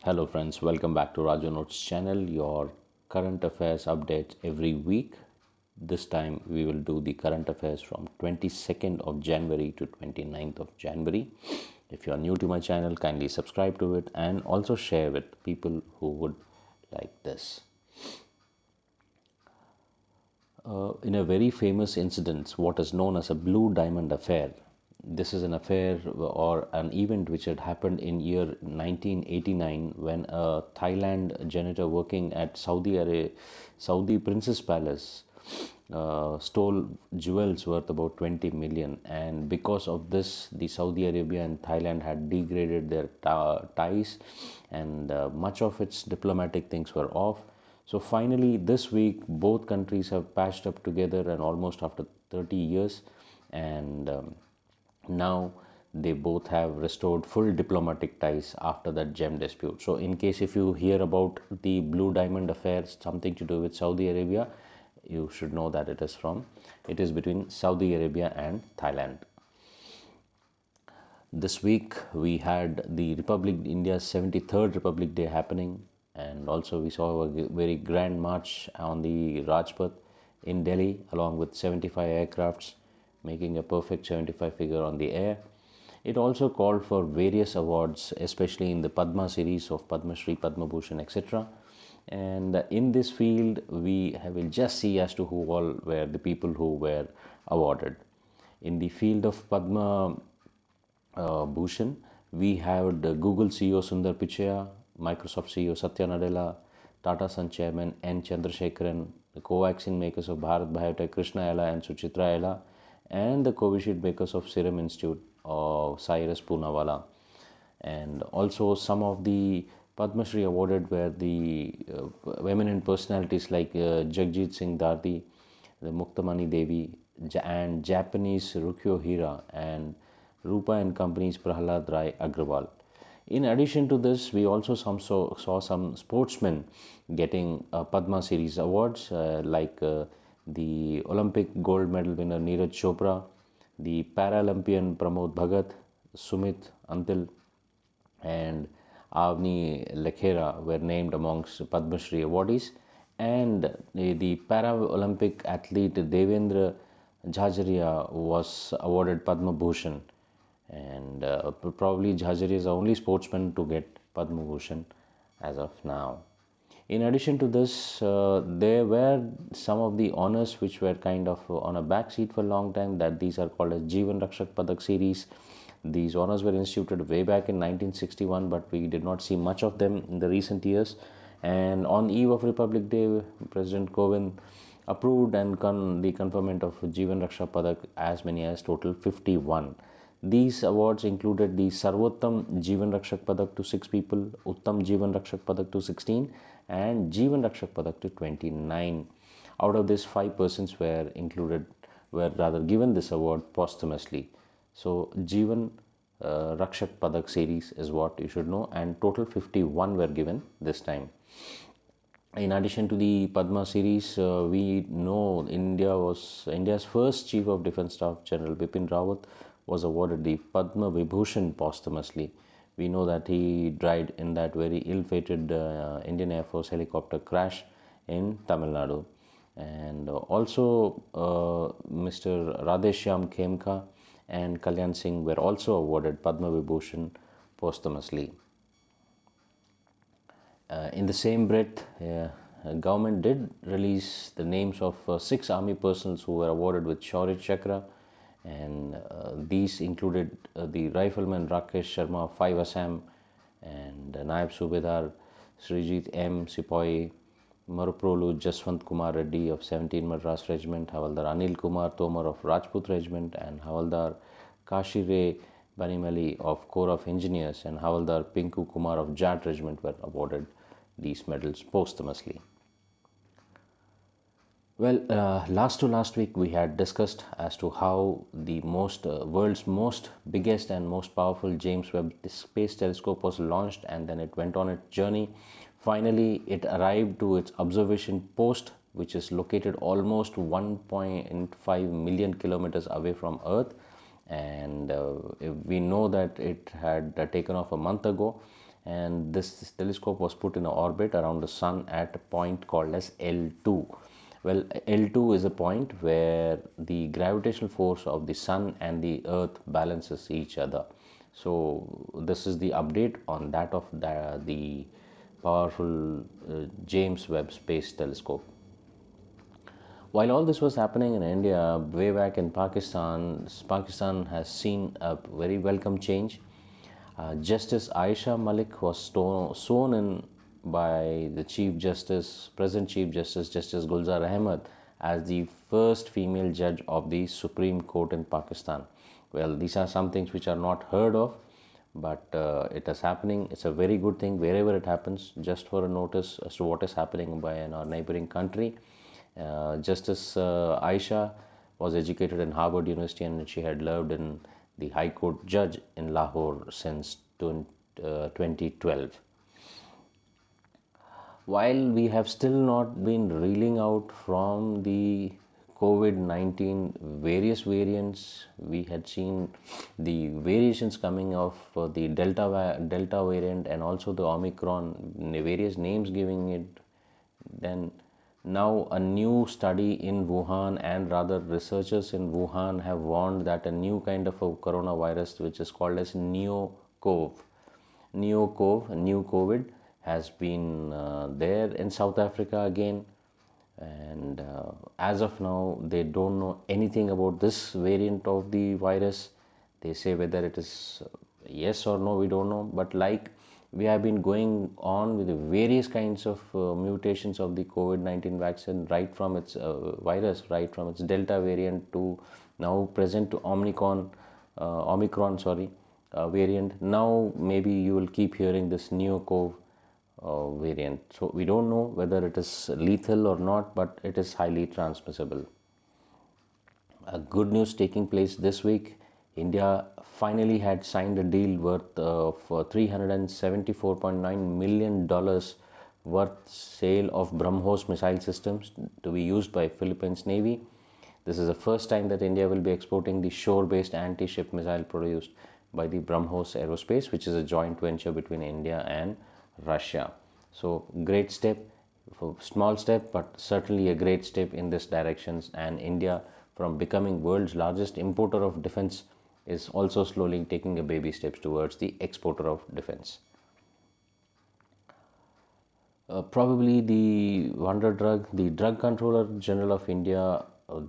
Hello friends, welcome back to Raju Notes channel, your current affairs updates every week. This time we will do the current affairs from 22nd of January to 29th of January. If you are new to my channel, kindly subscribe to it and also share with people who would like this. In a very famous incident, what is known as a Blue Diamond Affair. This is an affair or an event which had happened in year 1989 when a Thailand janitor working at Saudi Princess Palace stole jewels worth about 20 million, and because of this the Saudi Arabia and Thailand had degraded their ties, and much of its diplomatic things were off. So finally this week both countries have patched up together, and almost after 30 years, and now they both have restored full diplomatic ties after that gem dispute. So in case if you hear about the Blue Diamond Affair, something to do with Saudi Arabia, you should know that it is between Saudi Arabia and Thailand. This week we had the Republic India's 73rd Republic Day happening, and also we saw a very grand march on the Rajpath in Delhi along with 75 aircrafts, making a perfect 75 figure on the air. It also called for various awards, especially in the Padma series of Padma Shri, Padma Bhushan, etc. And in this field we will just see as to who all were the people who were awarded. In the field of Padma Bhushan, we have the Google CEO Sundar Pichai, Microsoft CEO Satya Nadella, Tata Sons Chairman N. Chandrasekharan, the Covaxin makers of Bharat Biotech Krishna Ella and Suchitra Ella, and the Covishield makers of Serum Institute of Cyrus Poonawalla. And also some of the Padma Shri awarded were the eminent personalities like Jagjit Singh Dardi, the Muktamani Devi, and Japanese Rukyo Hira, and Rupa and Company's Prahalad Rai Agrawal. In addition to this, we also saw some sportsmen getting Padma Series awards, like the Olympic gold medal winner Neeraj Chopra, the Paralympian Pramod Bhagat, Sumit Antil, and Avni Lekhera were named amongst Padma Shri awardees, and the Paralympic athlete Devendra Jhajaria was awarded Padma Bhushan, and probably Jhajaria is the only sportsman to get Padma Bhushan as of now. In addition to this, there were some of the honors which were kind of on a back seat for a long time, that these are called as Jeevan Rakshak Padak series. These honors were instituted way back in 1961, but we did not see much of them in the recent years. And on eve of Republic Day, President Kovind approved and the conferment of Jeevan Rakshak Padak, as many as total 51. These awards included the Sarvottam Jeevan Rakshak Padak to 6 people, Uttam Jeevan Rakshak Padak to 16, and Jeevan Rakshak Padak to 29. Out of this, 5 persons were rather given this award posthumously. So Jeevan Rakshak Padak series is what you should know, and total 51 were given this time. In addition to the Padma series, we know India's first Chief of Defence Staff, General Bipin Rawat, was awarded the Padma Vibhushan posthumously. We know that he died in that very ill-fated Indian Air Force helicopter crash in Tamil Nadu. And also Mr. Radheshyam Khemka and Kalyan Singh were also awarded Padma Vibhushan posthumously. In the same breath, government did release the names of 6 army personnel who were awarded with Shaurya Chakra, and these included the rifleman Rakesh Sharma of 5 Assam, and Naib Subedar Srijit M. Sepoy, Maruprolu Jaswant Kumar Reddy of 17 Madras Regiment, Havaldar Anil Kumar Tomar of Rajput Regiment, and Havaldar Kashire Banimali of Corps of Engineers, and Havaldar Pinku Kumar of Jat Regiment were awarded these medals posthumously. Well, last week we had discussed as to how the world's most biggest and most powerful James Webb Space Telescope was launched, and then it went on its journey. Finally, it arrived to its observation post, which is located almost 1.5 million kilometers away from Earth, and we know that it had taken off a month ago, and this telescope was put in orbit around the sun at a point called as L2. Well, L2 is a point where the gravitational force of the sun and the earth balances each other. So this is the update on that of the powerful James Webb Space Telescope. While all this was happening in India, way back in Pakistan, Pakistan has seen a very welcome change. Justice Aisha Malik was sworn in by the Chief Justice, present Chief Justice, Justice Gulzar Ahmed, as the first female judge of the Supreme Court in Pakistan. Well, these are some things which are not heard of, but it is happening. It's a very good thing wherever it happens. Just for a notice as to what is happening in our neighboring country. Justice Aisha was educated in Harvard University, and she had lived in the High Court judge in Lahore since 2012. While we have still not been reeling out from the COVID-19 various variants, we had seen the variations coming of the Delta variant and also the Omicron, various names giving it. Then now a new study in Wuhan, and rather researchers in Wuhan have warned that a new kind of a coronavirus, which is called as new COVID, has been there in South Africa again. And as of now, they don't know anything about this variant of the virus. They say whether it is yes or no, we don't know. But like we have been going on with the various kinds of mutations of the COVID-19 vaccine, right from its virus, right from its Delta variant to now present to Omicron, variant. Now maybe you will keep hearing this neocov variant. So we don't know whether it is lethal or not, but it is highly transmissible. Good news taking place this week. India finally had signed a deal worth of $374.9 million worth sale of Brahmos missile systems to be used by Philippines Navy. This is the first time that India will be exporting the shore-based anti-ship missile produced by the Brahmos Aerospace, which is a joint venture between India and Russia. So great step, small step, but certainly a great step in this direction. And India, from becoming world's largest importer of defense, is also slowly taking a baby steps towards the exporter of defense. Probably the wonder drug, the Drug Controller General of India,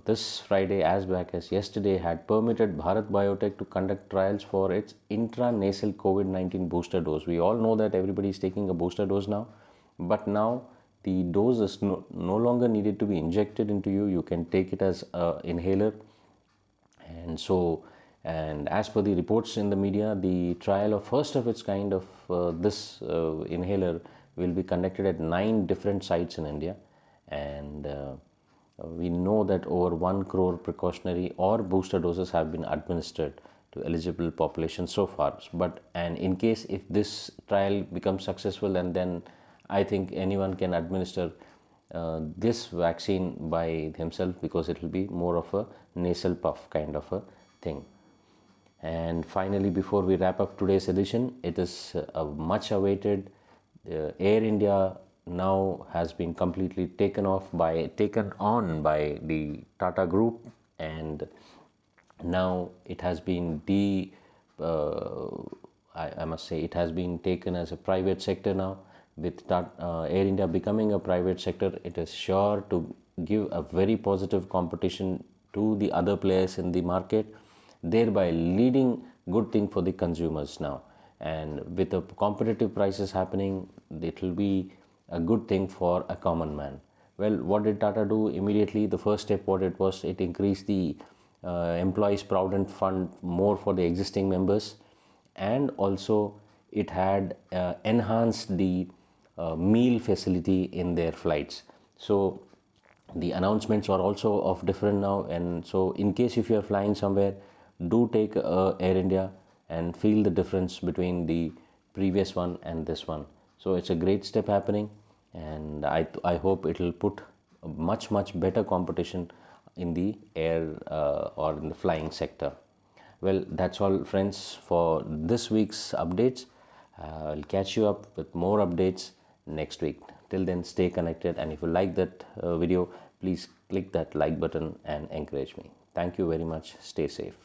this Friday as back as yesterday, had permitted Bharat Biotech to conduct trials for its intranasal COVID-19 booster dose. We all know that everybody is taking a booster dose now, but now the dose is no longer needed to be injected into you. You can take it as an inhaler. And as per the reports in the media, the trial of first of its kind of this inhaler will be conducted at 9 different sites in India, and we know that over 1 crore precautionary or booster doses have been administered to eligible population so far. And in case if this trial becomes successful, and then I think anyone can administer this vaccine by himself, because it will be more of a nasal puff kind of a thing. And finally, before we wrap up today's edition, it is a much awaited Air India now has been completely taken on by the Tata Group, and now it has been I must say it has been taken as a private sector now. With Air India becoming a private sector, it is sure to give a very positive competition to the other players in the market, thereby leading good thing for the consumers now. And with the competitive prices happening, it will be a good thing for a common man. Well, what did Tata do immediately? The first step, what it was, it increased the employees provident fund more for the existing members, and also it had enhanced the meal facility in their flights. So the announcements are also of different now, and so in case if you are flying somewhere, do take Air India and feel the difference between the previous one and this one. So it's a great step happening, and I hope it will put a much better competition in the air or in the flying sector. Well, that's all friends for this week's updates. I'll catch you up with more updates next week. Till then, stay connected, and if you like that video, please click that like button and encourage me. Thank you very much. Stay safe.